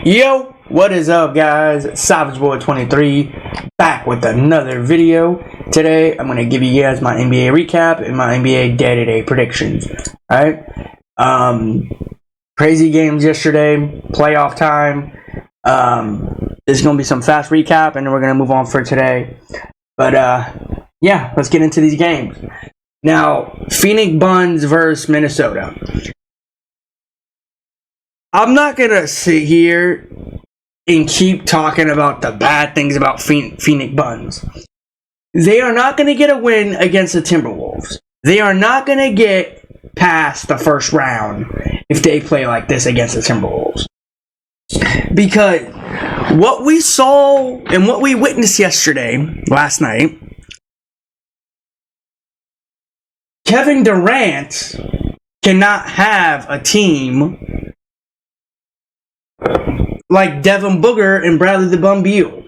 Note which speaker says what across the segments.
Speaker 1: Yo, what is up, guys? Savage Boy 23 back with another video. Today I'm gonna give you guys my NBA recap and my NBA day-to-day predictions. Alright? Crazy games yesterday, playoff time. There's gonna be some fast recap and then we're gonna move on for today. But yeah, let's get into these games. Now, Phoenix Suns versus Minnesota. I'm not going to sit here and keep talking about the bad things about Phoenix Suns. They are not going to get a win against the Timberwolves. They are not going to get past the first round if they play like this against the Timberwolves. Because what we saw and what we witnessed last night, Kevin Durant cannot have a team like Devin Booker and Bradley the Bum Beal.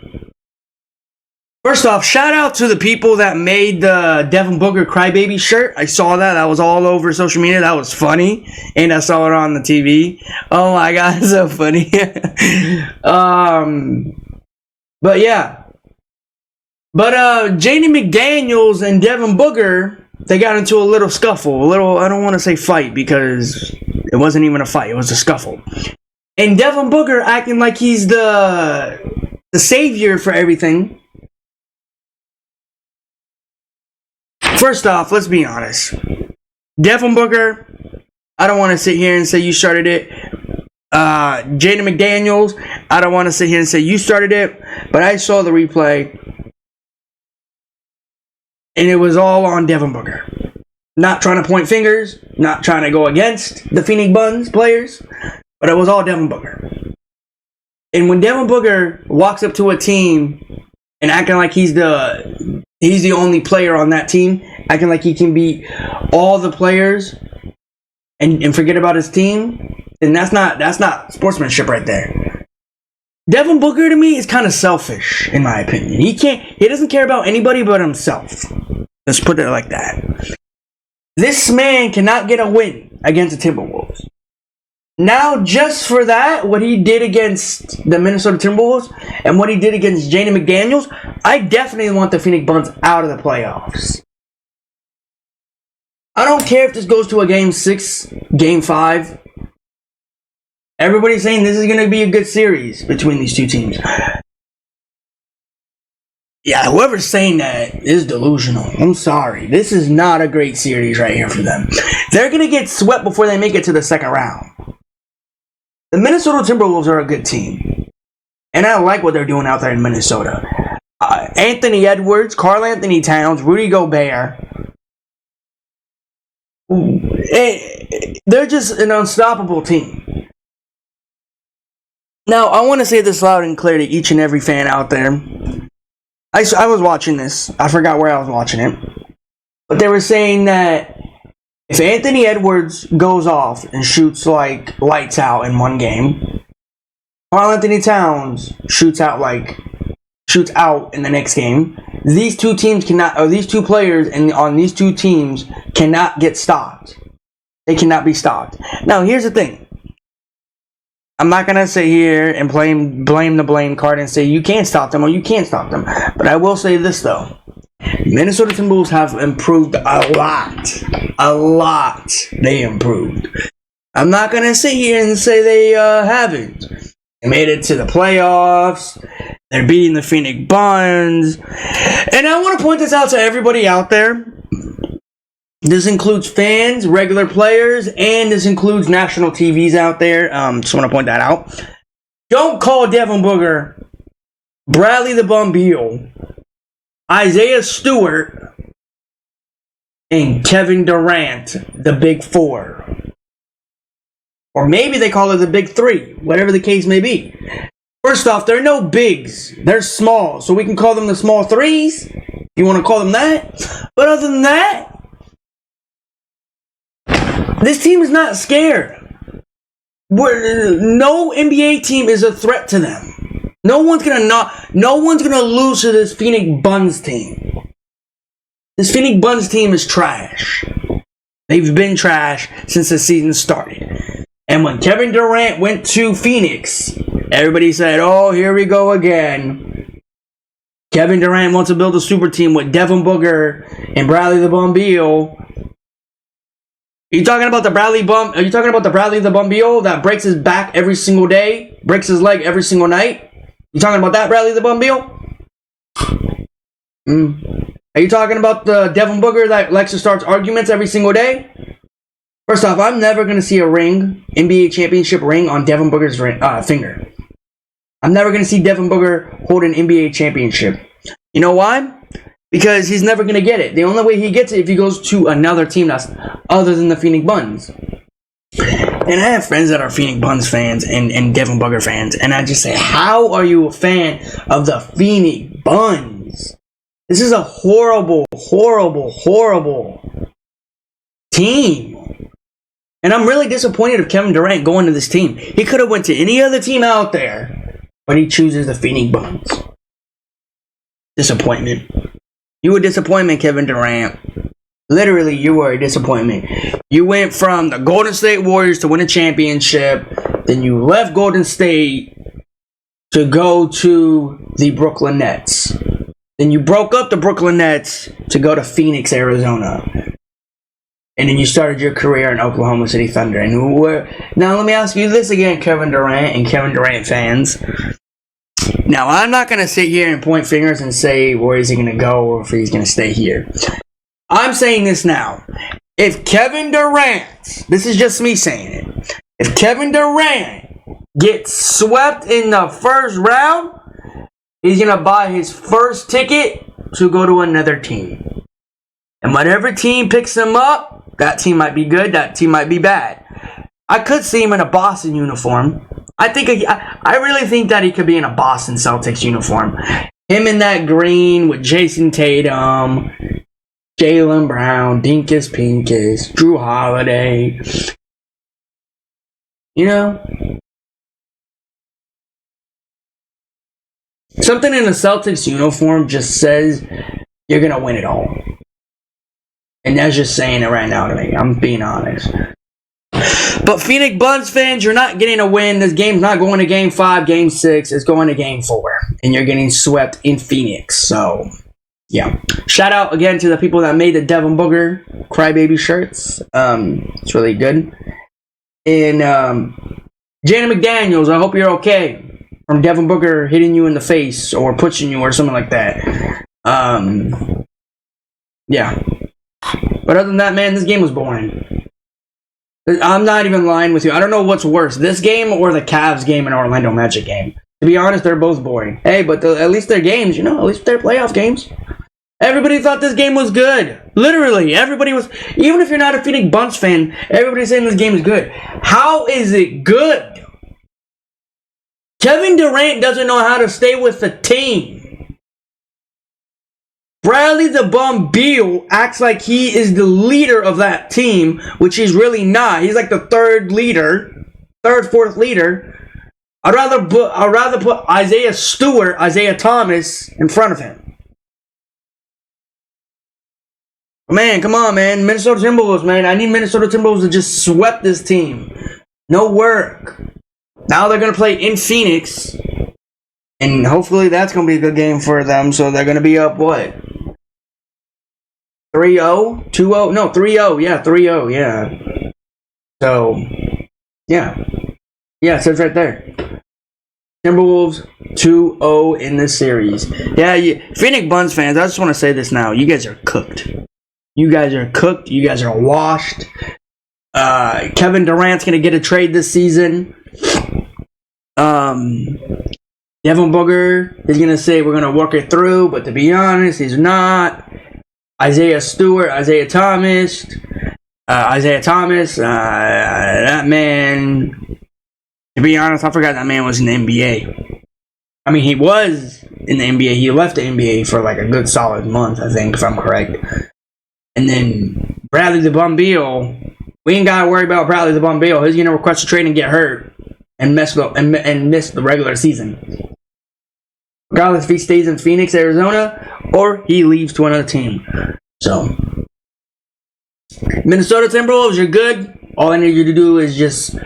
Speaker 1: First off, shout out to the people that made the Devin Booker Crybaby shirt. I saw that. That was all over social media. That was funny. And I saw it on the TV. Oh my god, it's so funny. But yeah. But Jaden McDaniels and Devin Booker, they got into a little scuffle. I don't want to say fight because it wasn't even a fight. It was a scuffle. And Devin Booker acting like he's the savior for everything. First off, let's be honest. Devin Booker, I don't want to sit here and say you started it. Jaden McDaniels, I don't want to sit here and say you started it. But I saw the replay. And it was all on Devin Booker. Not trying to point fingers. Not trying to go against the Phoenix Suns players. But it was all Devin Booker. And when Devin Booker walks up to a team and acting like he's the only player on that team, acting like he can beat all the players and forget about his team, then that's not sportsmanship right there. Devin Booker to me is kind of selfish, in my opinion. He doesn't care about anybody but himself. Let's put it like that. This man cannot get a win against the Timberwolves. Now, just for that, what he did against the Minnesota Timberwolves and what he did against Jaden McDaniels, I definitely want the Phoenix Suns out of the playoffs. I don't care if this goes to a Game 6, Game 5. Everybody's saying this is going to be a good series between these two teams. Yeah, whoever's saying that is delusional. I'm sorry. This is not a great series right here for them. They're going to get swept before they make it to the second round. The Minnesota Timberwolves are a good team. And I like what they're doing out there in Minnesota. Anthony Edwards, Karl Anthony Towns, Rudy Gobert. They're just an unstoppable team. Now, I want to say this loud and clear to each and every fan out there. I was watching this. I forgot where I was watching it. But they were saying that if Anthony Edwards goes off and shoots like lights out in one game, Karl Anthony Towns shoots out in the next game, these two players on these two teams cannot get stopped. They cannot be stopped. Now, here's the thing. I'm not going to sit here and blame the blame card and say you can't stop them or you can't stop them. But I will say this, though. Minnesota Timberwolves have improved a lot. A lot. They improved. I'm not going to sit here and say they haven't. They made it to the playoffs. They're beating the Phoenix Suns. And I want to point this out to everybody out there. This includes fans, regular players, and this includes national TVs out there. Just want to point that out. Don't call Devin Booker, Bradley the Bum Beal, Isaiah Stewart, and Kevin Durant the Big Four. Or maybe they call it the Big Three, whatever the case may be. First off, they're no bigs. They're small, so we can call them the small threes, if you want to call them that. But other than that, this team is not scared. No NBA team is a threat to them. No one's gonna lose to this Phoenix Suns team. This Phoenix Suns team is trash. They've been trash since the season started. And when Kevin Durant went to Phoenix, Everybody said, oh, here we go again. Kevin Durant wants to build a super team with Devin Booker and Bradley the Bum Beal. Are you talking about the Bradley the Bum Beal that breaks his back every single day, breaks his leg every single night? You talking about that Bradley the Bum Beal? Are you talking about the Devin Booker that likes to start arguments every single day? First off, I'm never going to see a ring, NBA championship ring, on Devin Booker's finger. I'm never going to see Devin Booker hold an NBA championship. You know why? Because he's never going to get it. The only way he gets it if he goes to another team that's other than the Phoenix Suns. And I have friends that are Phoenix Suns fans and Devin Booker fans. And I just say, how are you a fan of the Phoenix Suns? This is a horrible, horrible, horrible team. And I'm really disappointed of Kevin Durant going to this team. He could have went to any other team out there, but he chooses the Phoenix Suns. Disappointment. You were a disappointment, Kevin Durant. Literally, you were a disappointment. You went from the Golden State Warriors to win a championship. Then you left Golden State to go to the Brooklyn Nets. Then you broke up the Brooklyn Nets to go to Phoenix, Arizona. And then you started your career in Oklahoma City Thunder. Now let me ask you this again, Kevin Durant and Kevin Durant fans. Now, I'm not going to sit here and point fingers and say where is he going to go or if he's going to stay here. I'm saying this now. If Kevin Durant, this is just me saying it. If Kevin Durant gets swept in the first round, he's going to buy his first ticket to go to another team. And whatever team picks him up, that team might be good, that team might be bad. I could see him in a Boston uniform. I really think that he could be in a Boston Celtics uniform. Him in that green with Jason Tatum, Jaylen Brown, Dinkus Pinkus, Drew Holiday. You know? Something in a Celtics uniform just says you're going to win it all. And that's just saying it right now to me. I'm being honest. But Phoenix Suns fans, you're not getting a win. This game's not going to Game 5, Game 6. It's going to Game 4. And you're getting swept in Phoenix. So, yeah. Shout out again to the people that made the Devin Booker Crybaby shirts. It's really good. And Janet McDaniels, I hope you're okay from Devin Booker hitting you in the face or pushing you or something like that. Yeah. But other than that, man, this game was boring. I'm not even lying with you. I don't know what's worse, this game or the Cavs game and Orlando Magic game. To be honest, they're both boring. Hey, but at least they're games, at least they're playoff games. Everybody thought this game was good. Literally, everybody was. Even if you're not a Phoenix Suns fan, everybody's saying this game is good. How is it good? Kevin Durant doesn't know how to stay with the team. Bradley the Bum Beal acts like he is the leader of that team, which he's really not. He's like the fourth leader. I'd rather put Isaiah Thomas in front of him. Man, come on, man. Minnesota Timberwolves, man. I need Minnesota Timberwolves to just sweep this team. No work. Now they're going to play in Phoenix. And hopefully that's going to be a good game for them. So they're going to be up, what? 3-0? 2-0? No, 3-0. Yeah, 3-0. Yeah. So, yeah. Yeah, it says right there. Timberwolves 2-0 in this series. Yeah, Phoenix Suns fans, I just want to say this now. You guys are cooked. You guys are cooked. You guys are washed. Kevin Durant's going to get a trade this season. Devin Booker is going to say we're going to work it through, but to be honest, he's not. Isaiah Thomas, that man, to be honest, I forgot that man was in the NBA. I mean, he was in the NBA. He left the NBA for like a good solid month, I think, if I'm correct. And then Bradley the Bum Beal, we ain't got to worry about Bradley the Bum Beal. He's going to request a trade and get hurt and miss the regular season. Regardless if he stays in Phoenix, Arizona, or he leaves to another team. So, Minnesota Timberwolves, you're good. All I need you to do is just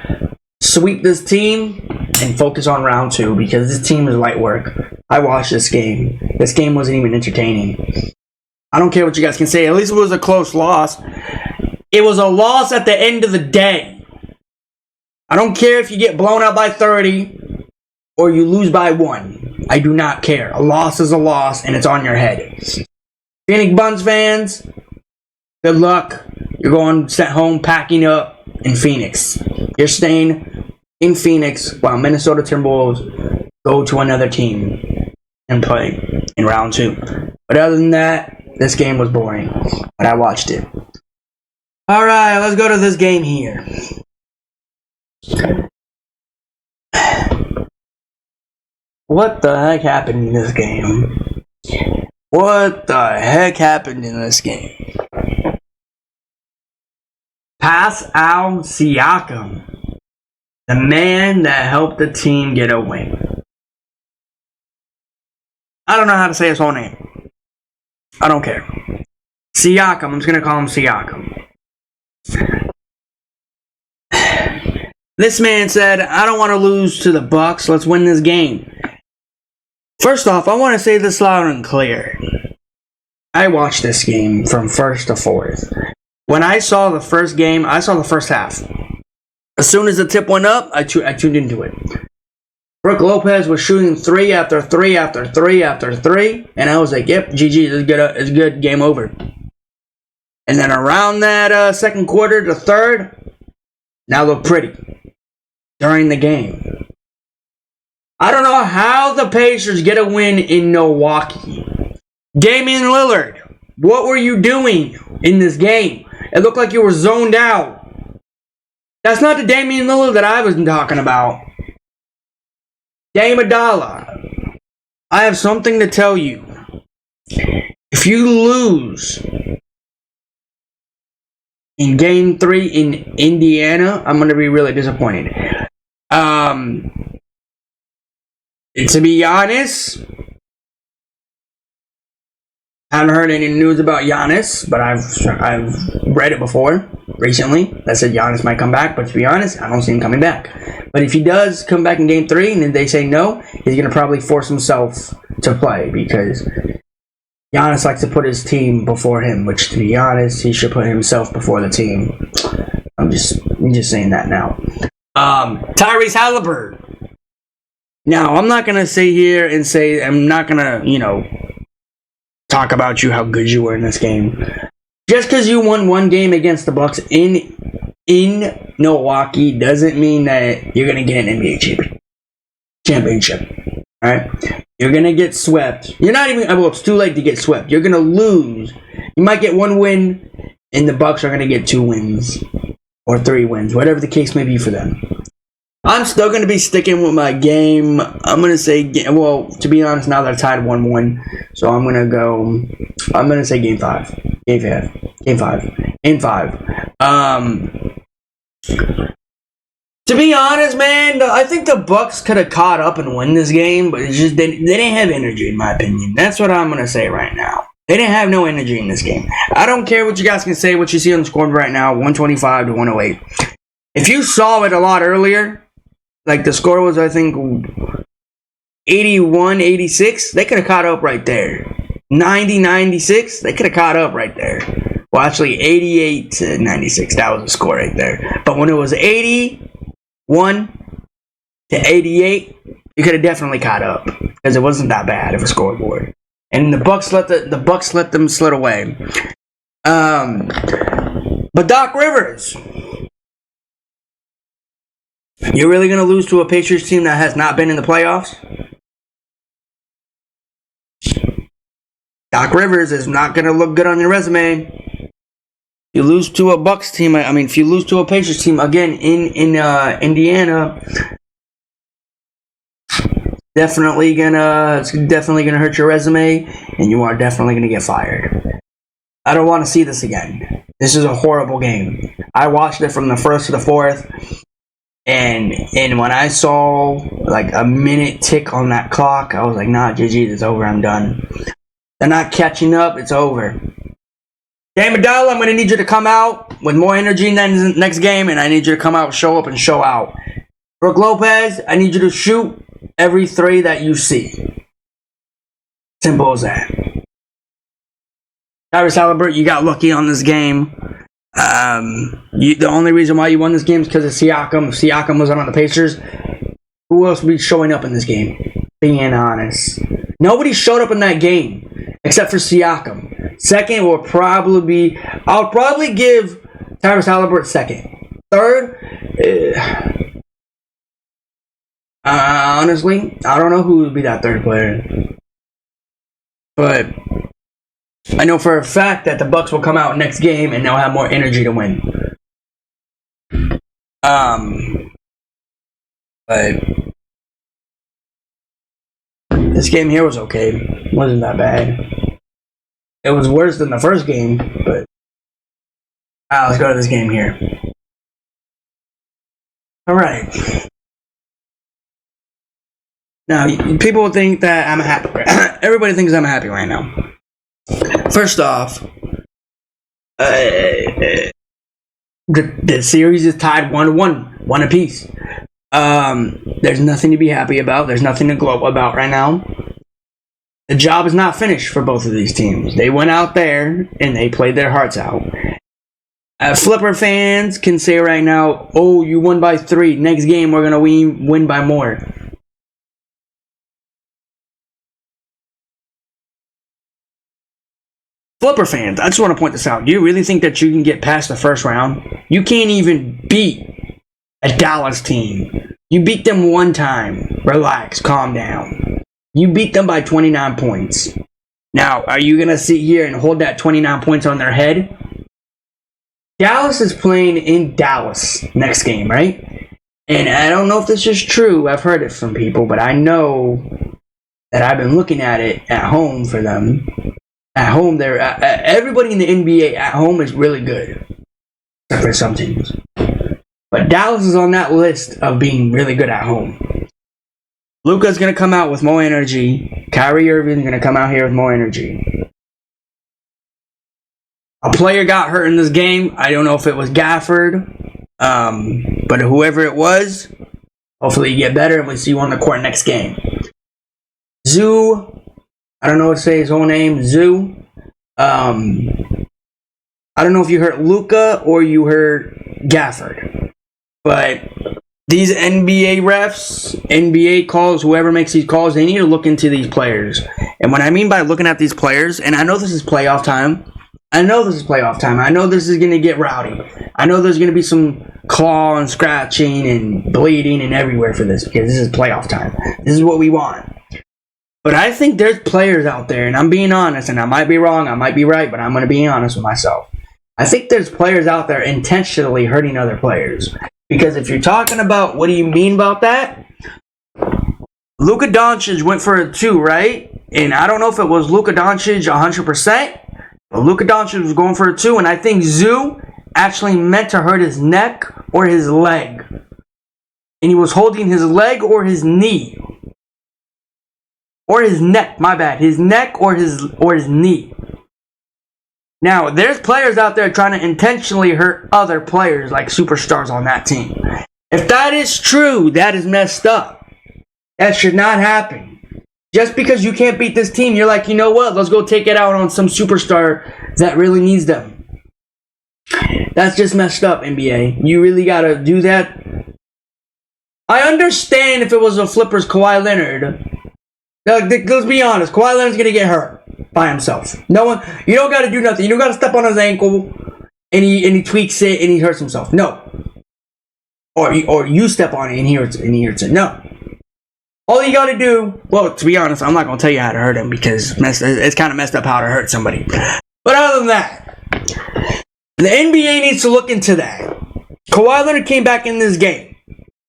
Speaker 1: sweep this team and focus on round 2 because this team is light work. I watched this game. This game wasn't even entertaining. I don't care what you guys can say. At least it was a close loss. It was a loss at the end of the day. I don't care if you get blown out by 30 or you lose by 1. I do not care. A loss is a loss, and it's on your head. Phoenix Suns fans, good luck. You're going sent home packing up in Phoenix. You're staying in Phoenix while Minnesota Timberwolves go to another team and play in round 2. But other than that, this game was boring, but I watched it. Alright, let's go to this game here. What the heck happened in this game? What the heck happened in this game? Pascal Siakam, the man that helped the team get a win. I don't know how to say his whole name. I don't care. Siakam, I'm just going to call him Siakam. This man said, I don't want to lose to the Bucks. Let's win this game. First off, I want to say this loud and clear. I watched this game from first to fourth. When I saw the first game, I saw the first half. As soon as the tip went up, I tuned into it. Brook Lopez was shooting 3 after 3 after 3 after 3, and I was like, yep, GG, it's good, game over. And then around that second quarter to third, now look pretty during the game. I don't know how the Pacers get a win in Milwaukee. Damian Lillard, what were you doing in this game? It looked like you were zoned out. That's not the Damian Lillard that I was talking about. Dame Adala, I have something to tell you. If you lose in Game 3 in Indiana, I'm going to be really disappointed. To be honest, haven't heard any news about Giannis, but I've read it before recently that said Giannis might come back, but to be honest, I don't see him coming back. But if he does come back in Game 3 and then they say no, he's going to probably force himself to play because Giannis likes to put his team before him, which to be honest, he should put himself before the team. I'm just saying that now. Tyrese Halliburton. Now, I'm not going to sit here and say, I'm not going to, talk about you, how good you were in this game. Just because you won one game against the Bucks in Milwaukee doesn't mean that you're going to get an NBA championship. Alright? You're going to get swept. You're not even, well, it's too late to get swept. You're going to lose. You might get one win, and the Bucks are going to get 2 wins. Or 3 wins. Whatever the case may be for them. I'm still going to be sticking with my game. I'm going to say, well, to be honest, now they're tied 1-1. So I'm going to say Game 5. Game 5. To be honest, man, I think the Bucks could have caught up and won this game, but it's just they didn't have energy, in my opinion. That's what I'm going to say right now. They didn't have no energy in this game. I don't care what you guys can say, what you see on the scoreboard right now, 125 to 108. If you saw it a lot earlier, like the score was, I think, 81-86, they could have caught up right there. 90-96, they could have caught up right there. Well, actually, 88-96, that was the score right there. But when it was 81-88, you could have definitely caught up because it wasn't that bad of a scoreboard. And the Bucks let them slid away. But Doc Rivers, you're really going to lose to a Patriots team that has not been in the playoffs? Doc Rivers is not going to look good on your resume. You lose to a Bucks team. If you lose to a Patriots team again in Indiana, it's definitely gonna hurt your resume, and you are definitely gonna get fired. I don't want to see this again. This is a horrible game. I watched it from the first to the fourth, and when I saw like a minute tick on that clock, I was like, nah, GG, it's over. I'm done. They're not catching up. It's over. Dame Adala, I'm going to need you to come out with more energy in the next game, and I need you to come out, show up, and show out. Brook Lopez, I need you to shoot every 3 that you see. Simple as that. Tyrese Haliburton, you got lucky on this game. The only reason why you won this game is because of Siakam. If Siakam was on the Pacers, who else would be showing up in this game? Being honest. Nobody showed up in that game except for Siakam. Second will probably be... I'll probably give Tyrese Haliburton second. Third... honestly, I don't know who would be that third player. But I know for a fact that the Bucks will come out next game and they'll have more energy to win. But this game here was okay. It wasn't that bad. It was worse than the first game, but let's go to this game here. Alright. Now, people think that I'm happy. Everybody thinks I'm happy right now. First off, the series is tied 1-1, 1 apiece. There's nothing to be happy about. There's nothing to gloat about right now. The job is not finished for both of these teams. They went out there and they played their hearts out. Flipper fans can say right now, oh, you won by 3. Next game, we're going to win by more. Flipper fans, I just want to point this out. Do you really think that you can get past the first round? You can't even beat a Dallas team. You beat them one time. Relax, calm down. You beat them by 29 points. Now, are you going to sit here and hold that 29 points on their head? Dallas is playing in Dallas next game, right? And I don't know if this is true. I've heard it from people, but I know that I've been looking at it at home for them. At home, everybody in the NBA at home is really good, except for some teams. But Dallas is on that list of being really good at home. Luka's going to come out with more energy. Kyrie Irving's going to come out here with more energy. A player got hurt in this game. I don't know if it was Gafford, but whoever it was, hopefully you get better and we'll see you on the court next game. Zoo. I don't know what to say his whole name, Zoo. I don't know if you heard Luka or you heard Gafford. But these NBA refs, NBA calls, whoever makes these calls, they need to look into these players. And what I mean by looking at these players, and I know this is playoff time. I know this is going to get rowdy. I know there's going to be some claw and scratching and bleeding and everywhere for this because this is playoff time. This is what we want. But I think there's players out there, and I'm being honest, and I might be wrong, I might be right, but I'm going to be honest with myself. I think there's players out there intentionally hurting other players. Because if you're talking about, what do you mean about that? Luka Doncic went for a 2, right? And I don't know if it was Luka Doncic 100%, but Luka Doncic was going for a 2, and I think Zoo actually meant to hurt his neck or his leg. And he was holding his leg or his knee. Or his neck, my bad. His neck or his knee. Now, there's players out there trying to intentionally hurt other players like superstars on that team. If that is true, that is messed up. That should not happen. Just because you can't beat this team, you're like, you know what? Let's go take it out on some superstar that really needs them. That's just messed up, NBA. You really gotta do that. I understand if it was a Flippers Kawhi Leonard. Let's be honest. Kawhi Leonard's gonna get hurt by himself. No one. You don't gotta do nothing. You don't gotta step on his ankle, and he tweaks it and he hurts himself. No. Or you step on it and he hurts it. No. All you gotta do. Well, to be honest, I'm not gonna tell you how to hurt him because it's kind of messed up how to hurt somebody. But other than that, the NBA needs to look into that. Kawhi Leonard came back in this game.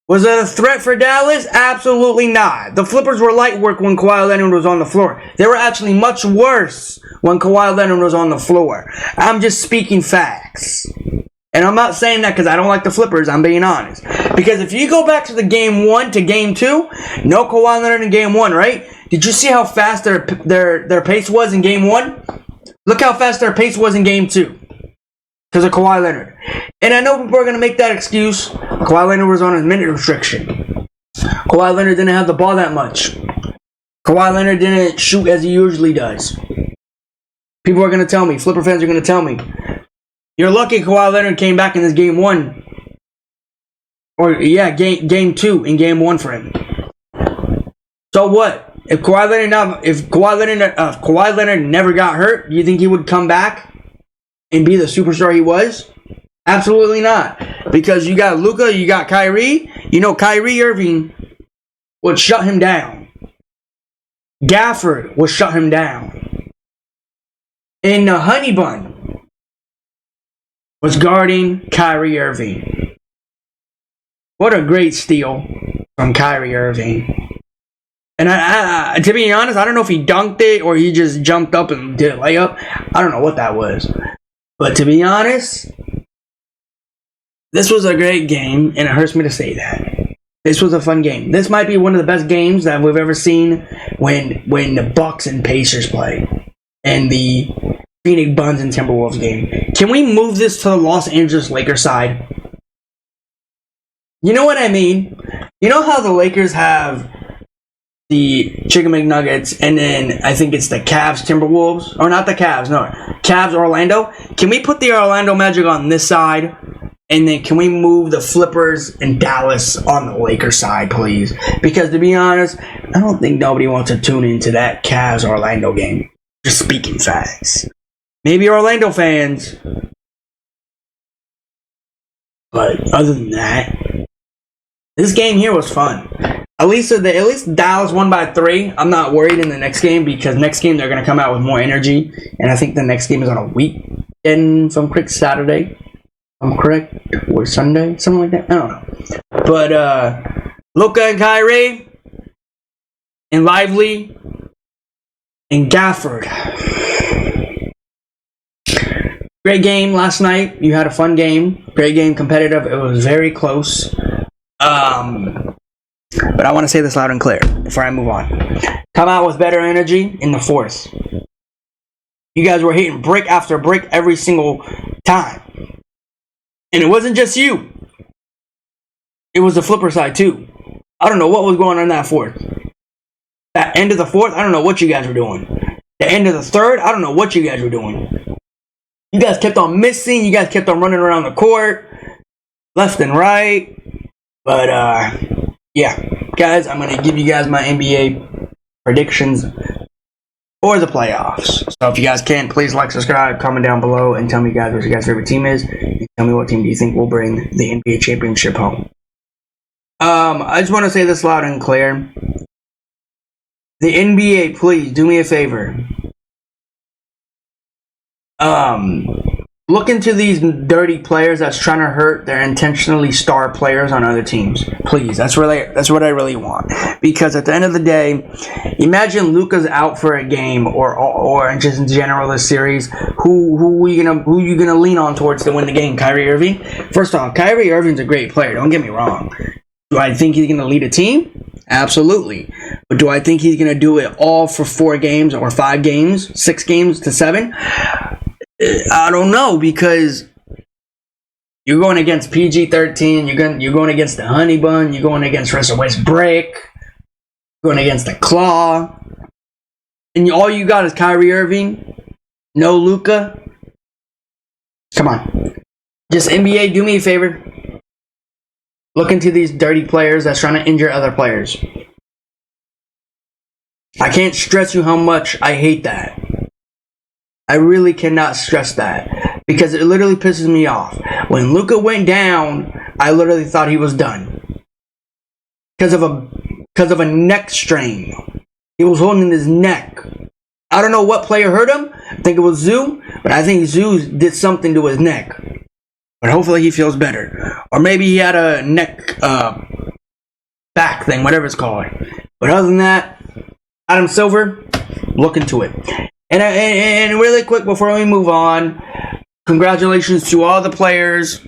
Speaker 1: Was it a threat for Dallas? Absolutely not. The Flippers were light work when Kawhi Leonard was on the floor. They were actually much worse when Kawhi Leonard was on the floor. I'm just speaking facts. And I'm not saying that because I don't like the Flippers. I'm being honest. Because if you go back to the game 1 to game 2, no Kawhi Leonard in game 1, right? Did you see how fast their pace was in game 1? Look how fast their pace was in game 2. Because of Kawhi Leonard. And I know people are going to make that excuse. Kawhi Leonard was on his minute restriction. Kawhi Leonard didn't have the ball that much. Kawhi Leonard didn't shoot as he usually does. People are going to tell me, Flipper fans are going to tell me, you're lucky Kawhi Leonard came back in this game 1. Or, yeah, game 2 in game 1 for him. So what? If Kawhi Leonard never got hurt, do you think he would come back and be the superstar he was? Absolutely not. Because you got Luka, you got Kyrie. You know, Kyrie Irving would shut him down. Gafford would shut him down. And the Honey Bun was guarding Kyrie Irving. What a great steal from Kyrie Irving. And I, to be honest, I don't know if he dunked it or he just jumped up and did a layup. I don't know what that was. But to be honest, this was a great game, and it hurts me to say that. This was a fun game. This might be one of the best games that we've ever seen when the Bucks and Pacers play. And the Phoenix Suns and Timberwolves game. Can we move this to the Los Angeles Lakers side? You know what I mean? You know how the Lakers have the Chicken McNuggets, and then I think it's the Cavs Timberwolves? Or not the Cavs, no. Cavs Orlando? Can we put the Orlando Magic on this side? And then can we move the Flippers and Dallas on the Lakers side, please? Because to be honest, I don't think nobody wants to tune into that Cavs Orlando game. Just speaking facts. Maybe Orlando fans. But other than that, this game here was fun. At least Dallas won by 3. I'm not worried in the next game because next game they're going to come out with more energy. And I think the next game is on a weekend, if I'm correct, Saturday. I'm correct, or Sunday, something like that. I don't know. But Luka and Kyrie, and Lively, and Gafford. Great game last night. You had a fun game. Great game, competitive. It was very close. But I want to say this loud and clear before I move on. Come out with better energy in the fourth. You guys were hitting break after break every single time. And it wasn't just you. It was the Flipper side too. I don't know what was going on in that fourth. That end of the fourth, I don't know what you guys were doing. The end of the third, I don't know what you guys were doing. You guys kept on missing. You guys kept on running around the court. Left and right. But, yeah. Guys, I'm going to give you guys my NBA predictions for the playoffs. So if you guys can, please like, subscribe, comment down below, and tell me guys what your guys' favorite team is. And tell me what team do you think will bring the NBA championship home. I just want to say this loud and clear. The NBA, please do me a favor. Look into these dirty players that's trying to hurt their intentionally star players on other teams. Please, that's what I really want. Because at the end of the day, imagine Luka's out for a game or just in general this series. Who you gonna lean on towards to win the game? Kyrie Irving? First off, Kyrie Irving's a great player. Don't get me wrong. Do I think he's gonna lead a team? Absolutely. But do I think he's gonna do it all for 4 games or 5 games, 6 games to 7? I don't know, because you're going against PG-13, you're going against the Honey Bun, you're going against Russell Westbrook, going against the Claw, and all you got is Kyrie Irving, no Luka. Come on. Just NBA, do me a favor. Look into these dirty players that's trying to injure other players. I can't stress you how much I hate that. I really cannot stress that, because it literally pisses me off. When Luka went down, I literally thought he was done because of a neck strain. He was holding his neck. I don't know what player hurt him. I think it was Zoo, but I think Zoo did something to his neck. But hopefully he feels better, or maybe he had a neck back thing, whatever it's called. But other than that, Adam Silver, look into it. And really quick before we move on, congratulations to all the players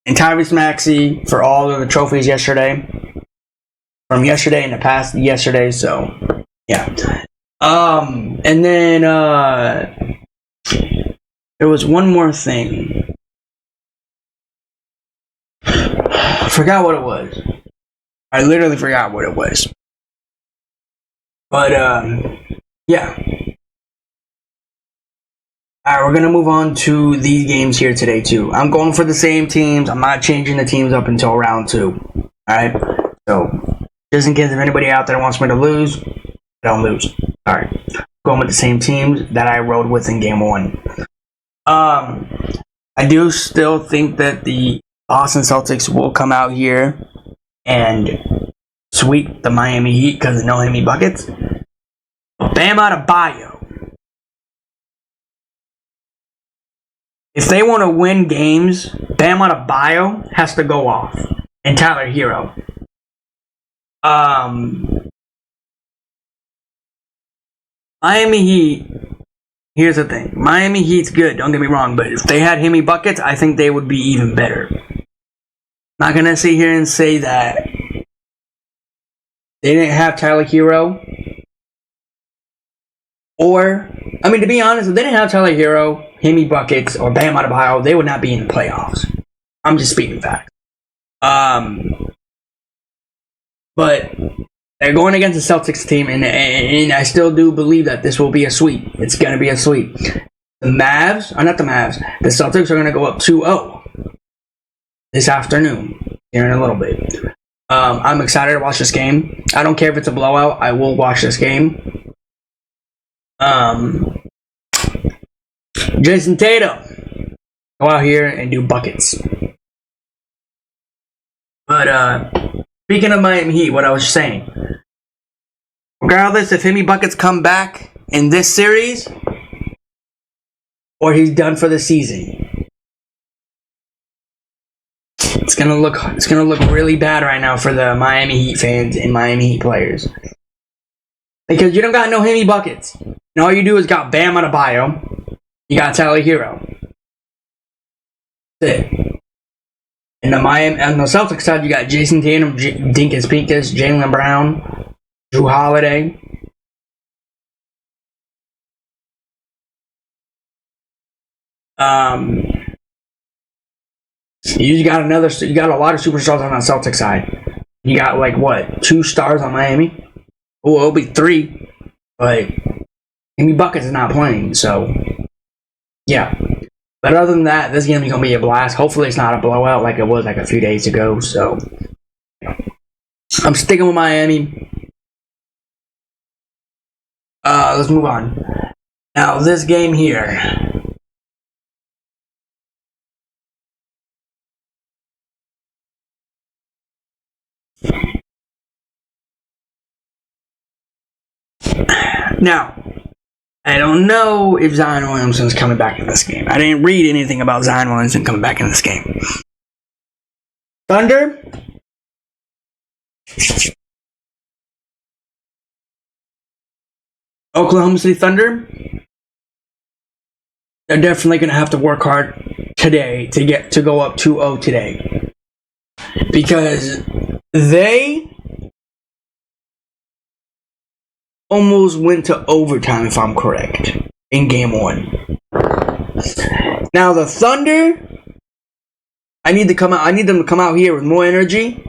Speaker 1: and Tyrese Maxey for all of the trophies yesterday. From yesterday and the past yesterday, so yeah. And then there was one more thing. I forgot what it was. I literally forgot what it was. But, yeah. Alright, we're going to move on to these games here today, too. I'm going for the same teams. I'm not changing the teams up until round 2. Alright? So, just in case if anybody out there wants me to lose, I don't lose. Alright. Going with the same teams that I rode with in game 1. I do still think that the Boston Celtics will come out here and sweep the Miami Heat because of no Hemi buckets. Bam Adebayo. If they want to win games, Bam Adebayo has to go off. And Tyler Hero. Miami Heat. Here's the thing. Miami Heat's good, don't get me wrong, but if they had Hemi buckets, I think they would be even better. Not gonna sit here and say that they didn't have Tyler Hero. Or, I mean, to be honest, if they didn't have Tyler Hero, Hemi buckets, or Bam Adebayo, they would not be in the playoffs. I'm just speaking facts. But they're going against the Celtics team, and I still do believe that this will be a sweep. It's going to be a sweep. The Celtics are going to go up 2-0 this afternoon, here in a little bit. I'm excited to watch this game. I don't care if it's a blowout. I will watch this game. Jason Tatum, go out here and do buckets. But, speaking of Miami Heat, what I was saying, regardless if Hemi buckets come back in this series or he's done for the season, it's gonna look really bad right now for the Miami Heat fans and Miami Heat players, because you don't got no Hemi buckets, and all you do is got Bam Adebayo, you got Tyler Hero. That's it. And on the Celtics side, you got Jason Tatum, Dinkus Pinkus, Jaylen Brown, Drew Holiday. You got a lot of superstars on the Celtics side. You got like what, 2 stars on Miami? Oh, it'll be 3. But Hemi buckets is not playing, so yeah. But other than that, this game is going to be a blast. Hopefully it's not a blowout like it was like a few days ago. So I'm sticking with Miami. Let's move on. Now, this game here. Now, I don't know if Zion Williamson's coming back in this game. I didn't read anything about Zion Williamson coming back in this game. Thunder? Oklahoma City Thunder? They're definitely going to have to work hard today to go up 2-0 today. Because they almost went to overtime, if I'm correct, in game 1. Now the Thunder, I need them to come out here with more energy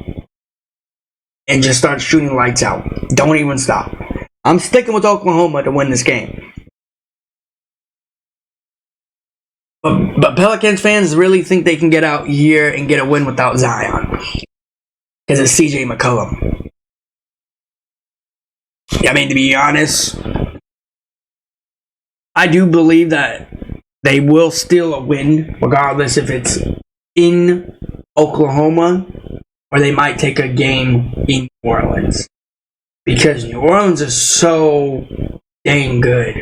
Speaker 1: and just start shooting lights out. Don't even stop. I'm sticking with Oklahoma to win this game. But Pelicans fans really think they can get out here and get a win without Zion, because it's CJ McCollum. I mean, to be honest, I do believe that they will steal a win, regardless if it's in Oklahoma or they might take a game in New Orleans. Because New Orleans is so dang good.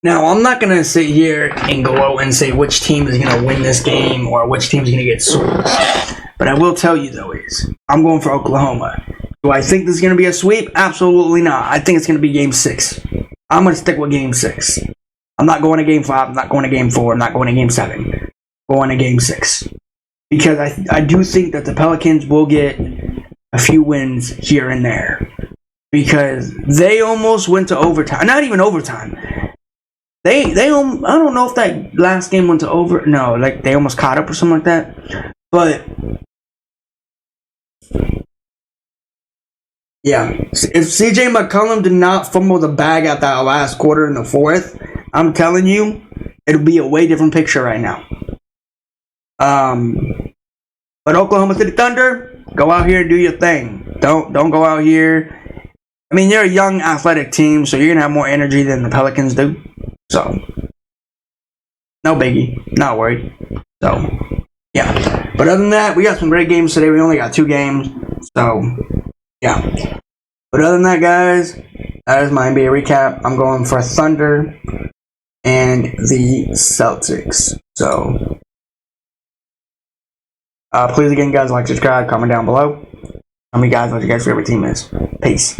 Speaker 1: Now, I'm not going to sit here and go out and say which team is going to win this game or which team is going to get swept. But I will tell you, though, I'm going for Oklahoma. Do I think this is going to be a sweep? Absolutely not. I think it's going to be Game 6. I'm going to stick with Game 6. I'm not going to Game 5. I'm not going to Game 4. I'm not going to Game 7. I'm going to Game 6. Because I do think that the Pelicans will get a few wins here and there. Because they almost went to overtime. Not even overtime. I don't know if that last game went to over. No, like they almost caught up or something like that. But Yeah, if CJ McCollum did not fumble the bag at that last quarter in the fourth, I'm telling you, it'll be a way different picture right now. But Oklahoma City Thunder, go out here and do your thing. Don't go out here. I mean, you're a young athletic team, so you're gonna have more energy than the Pelicans do. So, no biggie, not worried. So, yeah. But other than that, we got some great games today. We only got 2 games, so yeah. But other than that, guys, that is my NBA recap. I'm going for Thunder and the Celtics. So, please again, guys, like, subscribe, comment down below. Tell me, guys, what your guys' favorite team is. Peace.